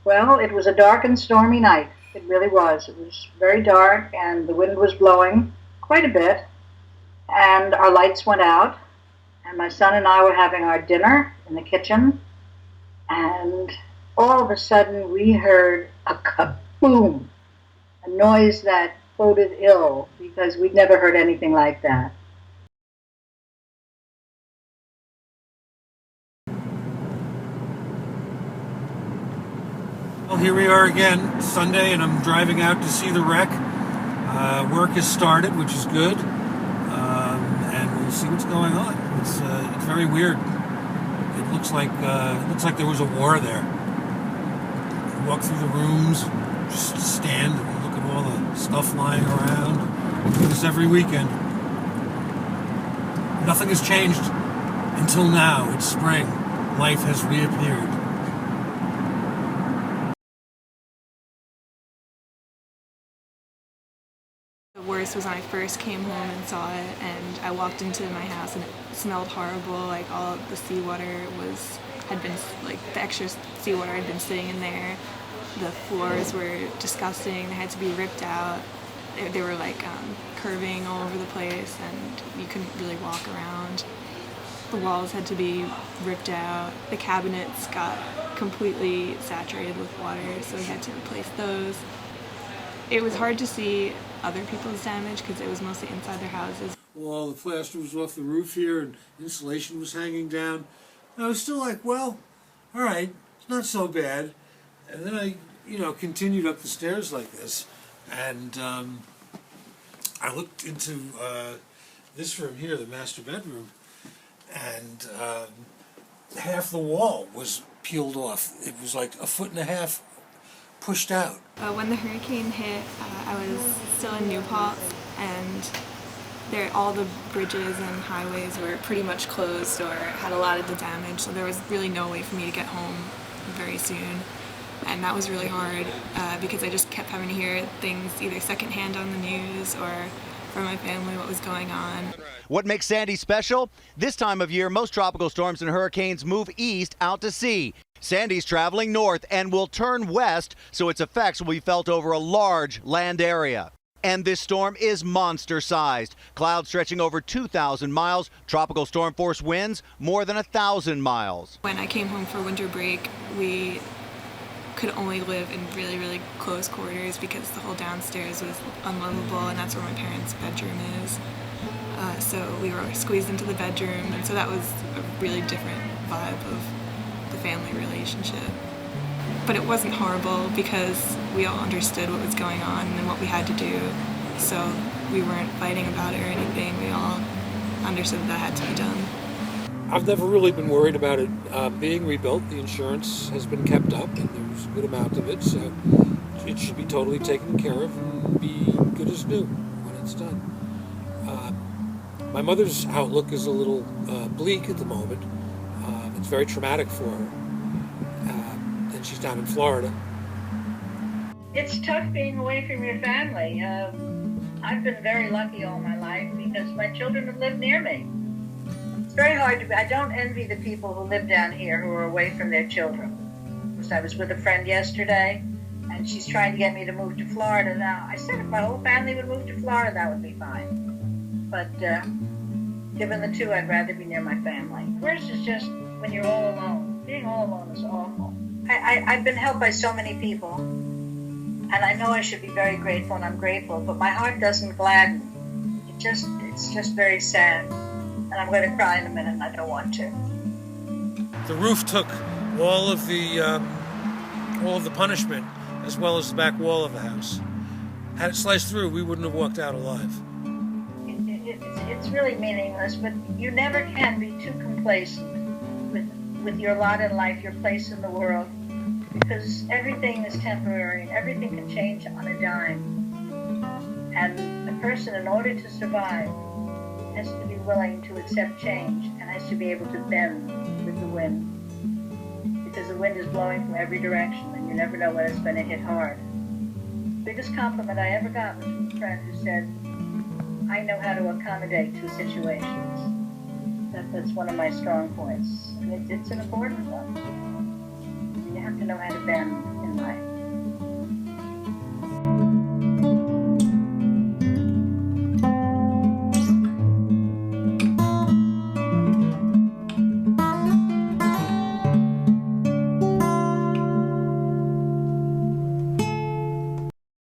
Well, it was a dark and stormy night. It really was. It was very dark, and the wind was blowing quite a bit, and our lights went out, and my son and I were having our dinner in the kitchen, and all of a sudden we heard a kaboom, a noise that boded ill because we'd never heard anything like that. Well, here we are again, Sunday, and I'm driving out to see the wreck. Work has started, which is good, and we'll see what's going on. It's very weird. It looks like there was a war there. You walk through the rooms, just stand and look at all the stuff lying around. We do this every weekend. Nothing has changed until now. It's spring. Life has reappeared. The worst was when I first came home and saw it, and I walked into my house and it smelled horrible. Like all the seawater had been like the extra seawater had been sitting in there. The floors were disgusting. They had to be ripped out. They were like curving all over the place, and you couldn't really walk around. The walls had to be ripped out. The cabinets got completely saturated with water, so we had to replace those. It was hard to see other people's damage because it was mostly inside their houses. Well, the plaster was off the roof here and insulation was hanging down. And I was still like, well, all right, it's not so bad. And then I, continued up the stairs like this. And I looked into this room here, the master bedroom, and half the wall was peeled off. It was like a foot and a half pushed out. When the hurricane hit, I was still in New Paltz, and all the bridges and highways were pretty much closed or had a lot of the damage, so there was really no way for me to get home very soon. And that was really hard because I just kept having to hear things either secondhand on the news or from my family what was going on. What makes Sandy special? This time of year, most tropical storms and hurricanes move east out to sea. Sandy's traveling north and will turn west, so its effects will be felt over a large land area. And this storm is monster-sized. Clouds stretching over 2,000 miles, tropical storm force winds more than 1,000 miles. When I came home for winter break, we could only live in really, really close quarters because the whole downstairs was unlivable, and that's where my parents' bedroom is. So we were squeezed into the bedroom, and so that was a really different vibe of the family relationship. But it wasn't horrible because we all understood what was going on and what we had to do. So we weren't fighting about it or anything. We all understood that had to be done. I've never really been worried about it being rebuilt. The insurance has been kept up, and there's a good amount of it, so it should be totally taken care of and be good as new when it's done. My mother's outlook is a little bleak at the moment. It's very traumatic for her, and she's down in Florida. It's tough being away from your family. I've been very lucky all my life because my children have lived near me. It's very hard I don't envy the people who live down here who are away from their children. I was with a friend yesterday, and she's trying to get me to move to Florida. Now, I said if my whole family would move to Florida, that would be fine. But given the two, I'd rather be near my family. Worse is just when you're all alone. Being all alone is awful. I've been helped by so many people, and I know I should be very grateful, and I'm grateful, but my heart doesn't gladden. It's just very sad. And I'm going to cry in a minute, and I don't want to. The roof took all of the punishment, as well as the back wall of the house. Had it sliced through, we wouldn't have walked out alive. It's really meaningless, but you never can be too complacent with your lot in life, your place in the world, because everything is temporary and everything can change on a dime. And a person, in order to survive, has to be willing to accept change and has to be able to bend with the wind, because the wind is blowing from every direction and you never know when it's going to hit hard. The biggest compliment I ever got was from a friend who said, I know how to accommodate to situations. That's one of my strong points. And it's an important one. You have to know how to bend.